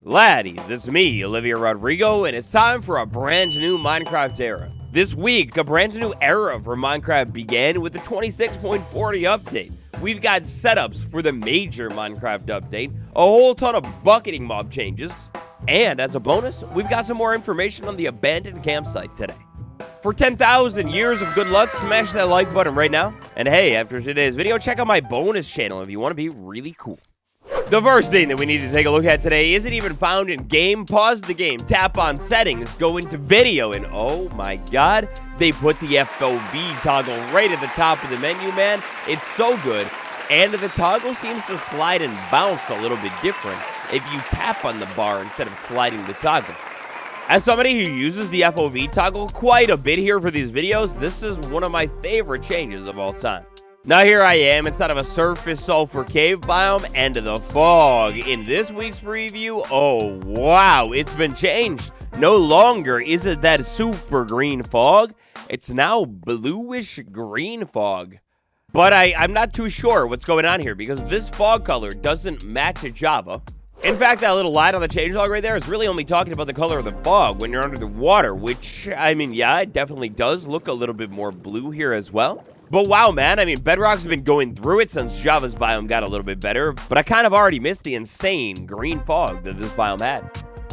Laddies, it's me, Olivia Rodrigo, and it's time for a brand new Minecraft era. This week, a brand new era for Minecraft began with the 26.40 update. We've got setups for the major Minecraft update, a whole ton of bucketing mob changes, and as a bonus, we've got some more information on the abandoned campsite today. For 10,000 years of good luck, smash that like button right now. And hey, after today's video, check out my bonus channel if you want to be really cool. The first thing that we need to take a look at today isn't even found in game. Pause the game, tap on settings, go into video, and oh my god, they put the FOV toggle right at the top of the menu, man. It's so good. And the toggle seems to slide and bounce a little bit different if you tap on the bar instead of sliding the toggle. As somebody who uses the FOV toggle quite a bit here for these videos, this is one of my favorite changes of all time. Now here I am inside of a surface sulfur cave biome and the fog. In this week's preview, oh wow, it's been changed. No longer is it that super green fog, it's now bluish green fog. But I'm not too sure what's going on here because this fog color doesn't match a Java. In fact, that little line on the changelog right there is really only talking about the color of the fog when you're under the water, which, I mean, yeah, it definitely does look a little bit more blue here as well. But wow, man, I mean, Bedrock's been going through it since Java's biome got a little bit better, but I kind of already missed the insane green fog that this biome had.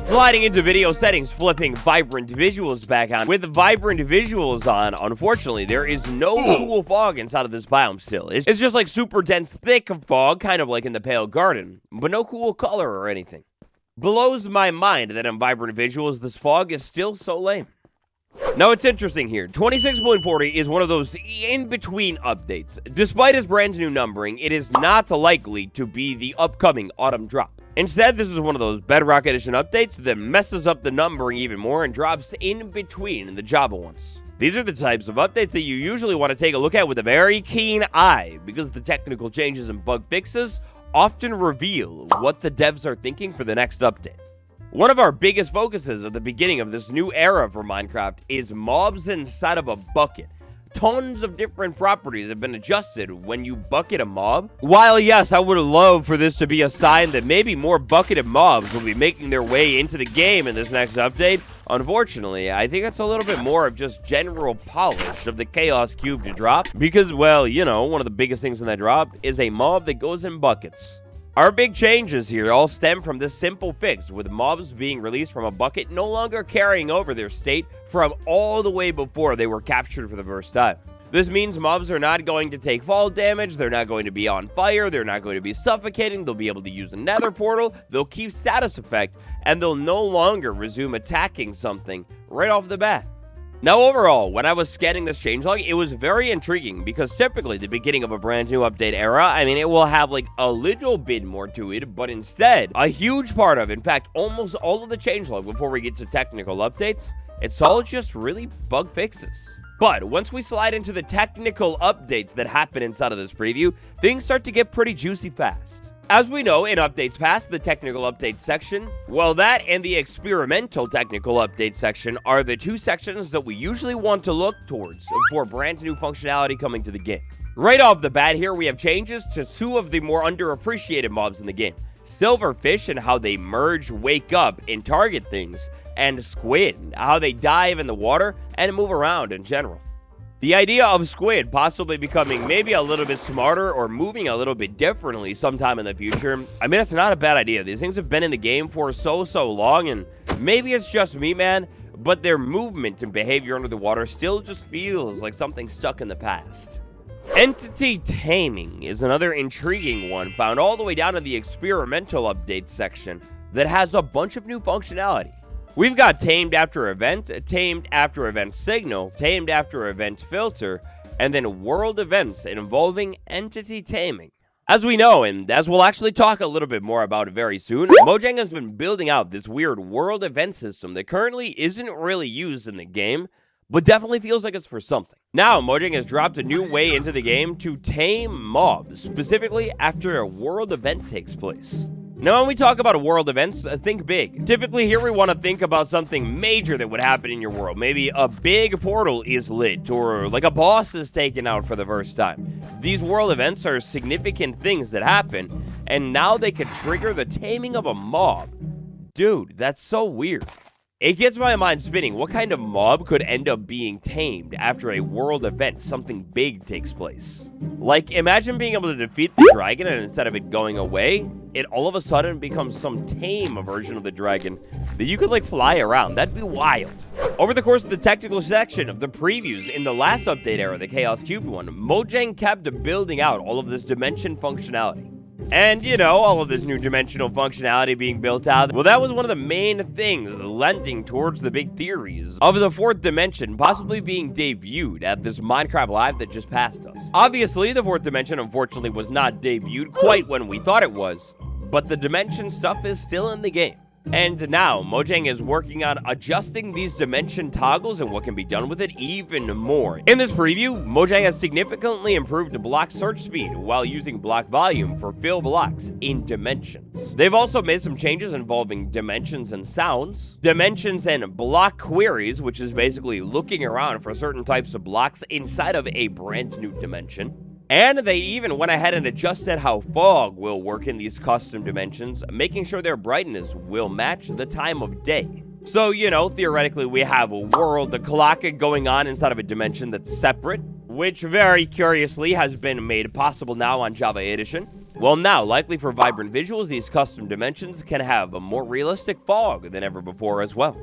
Sliding into video settings, flipping vibrant visuals back on. With vibrant visuals on, unfortunately, there is no cool fog inside of this biome still. It's just like super dense, thick fog, kind of like in the Pale Garden, but no cool color or anything. Blows my mind that in vibrant visuals, this fog is still so lame. Now, it's interesting here. 26.40 is one of those in-between updates. Despite its brand new numbering, it is not likely to be the upcoming autumn drop. Instead, this is one of those Bedrock Edition updates that messes up the numbering even more and drops in between the Java ones. These are the types of updates that you usually want to take a look at with a very keen eye, because the technical changes and bug fixes often reveal what the devs are thinking for the next update. One of our biggest focuses at the beginning of this new era for Minecraft is mobs inside of a bucket. Tons of different properties have been adjusted when you bucket a mob. While yes, I would love for this to be a sign that maybe more bucketed mobs will be making their way into the game in this next update, unfortunately, I think it's a little bit more of just general polish of the Chaos Cube to drop. Because, well, you know, one of the biggest things in that drop is a mob that goes in buckets. Our big changes here all stem from this simple fix, with mobs being released from a bucket no longer carrying over their state from all the way before they were captured for the first time. This means mobs are not going to take fall damage, they're not going to be on fire, they're not going to be suffocating, they'll be able to use a nether portal, they'll keep status effect, and they'll no longer resume attacking something right off the bat. Now overall, when I was scanning this changelog, it was very intriguing because typically the beginning of a brand new update era, I mean, it will have like a little bit more to it, but instead, a huge part of, in fact, almost all of the changelog before we get to technical updates, it's all just really bug fixes. But once we slide into the technical updates that happen inside of this preview, things start to get pretty juicy fast. As we know, in updates past, the technical update section, well, that and the experimental technical update section are the two sections that we usually want to look towards for brand new functionality coming to the game. Right off the bat here, we have changes to two of the more underappreciated mobs in the game. Silverfish and how they merge, wake up, and target things, and squid, how they dive in the water and move around in general. The idea of squid possibly becoming maybe a little bit smarter or moving a little bit differently sometime in the future, I mean, it's not a bad idea. These things have been in the game for so long, and maybe it's just me, man, but their movement and behavior under the water still just feels like something stuck in the past. Entity taming is another intriguing one found all the way down in the experimental updates section that has a bunch of new functionality. We've got tamed after event signal, tamed after event filter, and then world events involving entity taming. As we know, and as we'll actually talk a little bit more about very soon, Mojang has been building out this weird world event system that currently isn't really used in the game, but definitely feels like it's for something. Now, Mojang has dropped a new way into the game to tame mobs, specifically after a world event takes place. Now, when we talk about world events, think big. Typically, here we want to think about something major that would happen in your world. Maybe a big portal is lit, or like a boss is taken out for the first time. These world events are significant things that happen, and now they could trigger the taming of a mob. Dude, that's so weird. It gets my mind spinning. What kind of mob could end up being tamed after a world event, something big takes place? Like, imagine being able to defeat the dragon and instead of it going away, it all of a sudden becomes some tame version of the dragon that you could, like, fly around. That'd be wild. Over the course of the technical section of the previews in the last update era, the Chaos Cube one, Mojang kept building out all of this dimension functionality. And, you know, all of this new dimensional functionality being built out, well, that was one of the main things lending towards the big theories of the fourth dimension possibly being debuted at this Minecraft Live that just passed us. Obviously, the fourth dimension, unfortunately, was not debuted quite when we thought it was, but the dimension stuff is still in the game. And now, Mojang is working on adjusting these dimension toggles and what can be done with it even more. In this preview, Mojang has significantly improved block search speed while using block volume for fill blocks in dimensions. They've also made some changes involving dimensions and sounds, dimensions and block queries, which is basically looking around for certain types of blocks inside of a brand new dimension. And they even went ahead and adjusted how fog will work in these custom dimensions, making sure their brightness will match the time of day. So, you know, theoretically, we have a world clock going on inside of a dimension that's separate, which very curiously has been made possible now on Java Edition. Well, now, likely for vibrant visuals, these custom dimensions can have a more realistic fog than ever before as well.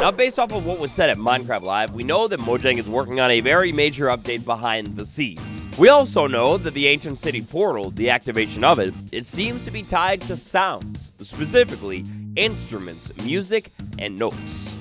Now, based off of what was said at Minecraft Live, we know that Mojang is working on a very major update behind the scenes. We also know that the Ancient City portal, the activation of it, seems to be tied to sounds, specifically instruments, music, and notes.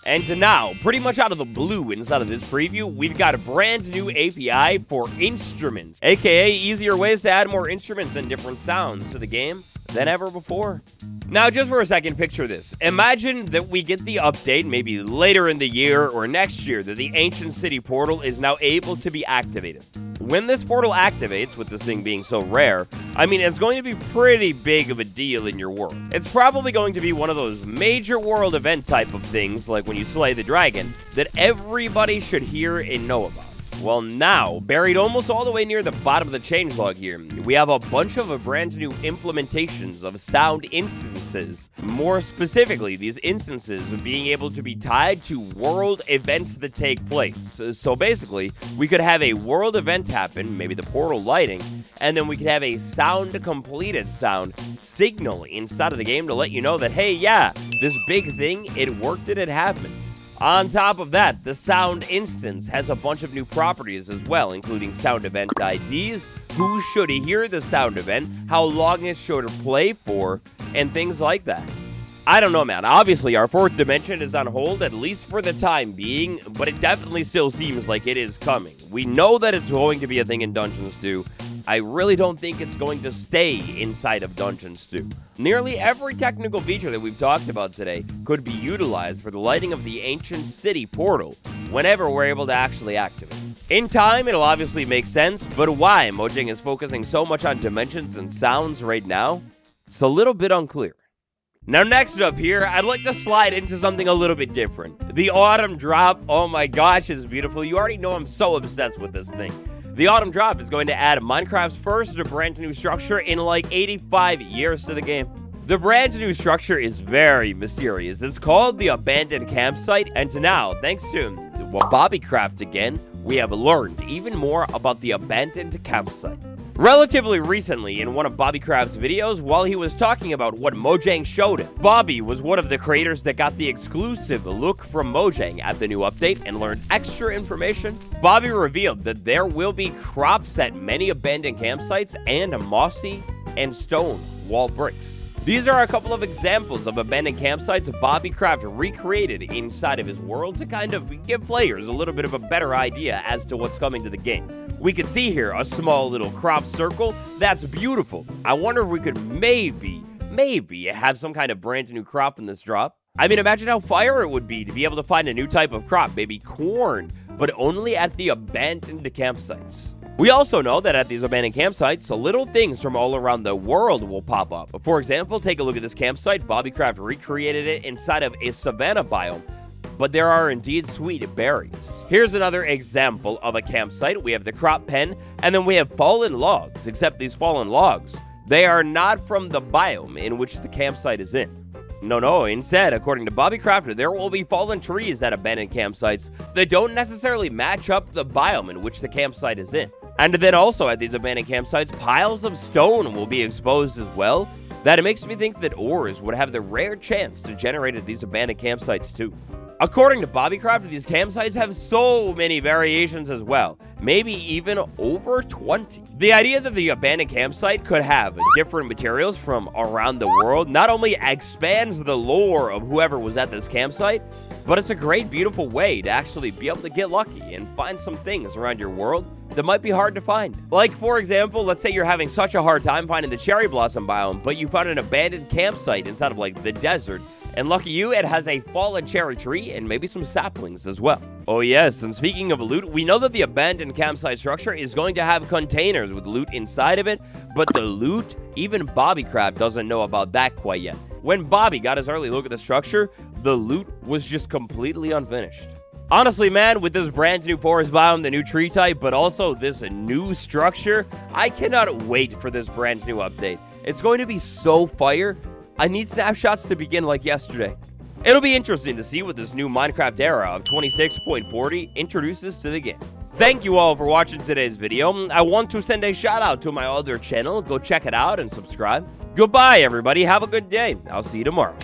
And to now, pretty much out of the blue inside of this preview, we've got a brand new API for instruments, aka easier ways to add more instruments and different sounds to the game than ever before. Now, just for a second, picture this. Imagine that we get the update maybe later in the year or next year that the Ancient City portal is now able to be activated. When this portal activates, with this thing being so rare, I mean, it's going to be pretty big of a deal in your world. It's probably going to be one of those major world event type of things, like when you slay the dragon, that everybody should hear and know about. Well, now, buried almost all the way near the bottom of the changelog here, we have a bunch of brand new implementations of sound instances. More specifically, these instances being able to be tied to world events that take place. So basically, we could have a world event happen, maybe the portal lighting, and then we could have a sound completed sound signal inside of the game to let you know that, hey, yeah, this big thing, it worked and it happened. On top of that, the sound instance has a bunch of new properties as well, including sound event IDs, who should hear the sound event, how long it should play for, and things like that. I don't know, man. Obviously, our fourth dimension is on hold, at least for the time being, but it definitely still seems like it is coming. We know that it's going to be a thing in Dungeons 2. I really don't think it's going to stay inside of Dungeons 2. Nearly every technical feature that we've talked about today could be utilized for the lighting of the Ancient City portal whenever we're able to actually activate. In time, it'll obviously make sense, but why Mojang is focusing so much on dimensions and sounds right now? It's a little bit unclear. Now, next up here, I'd like to slide into something a little bit different. The autumn drop, oh my gosh, is beautiful. You already know I'm so obsessed with this thing. The autumn drop is going to add Minecraft's first brand new structure in like 85 years to the game. The brand new structure is very mysterious. It's called the Abandoned Campsite, and now, thanks to Bobbycraft again, we have learned even more about the Abandoned Campsite. Relatively recently, in one of Bobbycraft's videos, while he was talking about what Mojang showed him, Bobby was one of the creators that got the exclusive look from Mojang at the new update and learned extra information. Bobby revealed that there will be crops at many abandoned campsites and mossy and stone wall bricks. These are a couple of examples of abandoned campsites Bobbycraft recreated inside of his world to kind of give players a little bit of a better idea as to what's coming to the game. We can see here a small little crop circle. That's beautiful. I wonder if we could maybe have some kind of brand new crop in this drop. I mean, imagine how fire it would be to be able to find a new type of crop, maybe corn, but only at the abandoned campsites. We also know that at these abandoned campsites, little things from all around the world will pop up. For example, take a look at this campsite. Bobbycraft recreated it inside of a savanna biome, but there are indeed sweet berries. Here's another example of a campsite. We have the crop pen, and then we have fallen logs, except these fallen logs, they are not from the biome in which the campsite is in. No, instead, according to Bobby Crafter, there will be fallen trees at abandoned campsites that don't necessarily match up the biome in which the campsite is in. And then also at these abandoned campsites, piles of stone will be exposed as well. That it makes me think that ores would have the rare chance to generate at these abandoned campsites too. According to Bobby Crafter, these campsites have so many variations as well, maybe even over 20. The idea that the abandoned campsite could have different materials from around the world not only expands the lore of whoever was at this campsite, but it's a great, beautiful way to actually be able to get lucky and find some things around your world that might be hard to find. Like, for example, let's say you're having such a hard time finding the cherry blossom biome, but you found an abandoned campsite inside of, like, the desert. And lucky you, it has a fallen cherry tree and maybe some saplings as well. Oh yes, and speaking of loot, we know that the abandoned campsite structure is going to have containers with loot inside of it, but the loot, even Bobby Crab doesn't know about that quite yet. When Bobby got his early look at the structure, the loot was just completely unfinished. Honestly, man, with this brand new forest biome, the new tree type, but also this new structure, I cannot wait for this brand new update. It's going to be so fire. I need snapshots to begin like yesterday. It'll be interesting to see what this new Minecraft era of 26.40 introduces to the game. Thank you all for watching today's video. I want to send a shout out to my other channel. Go check it out and subscribe. Goodbye, everybody. Have a good day. I'll see you tomorrow.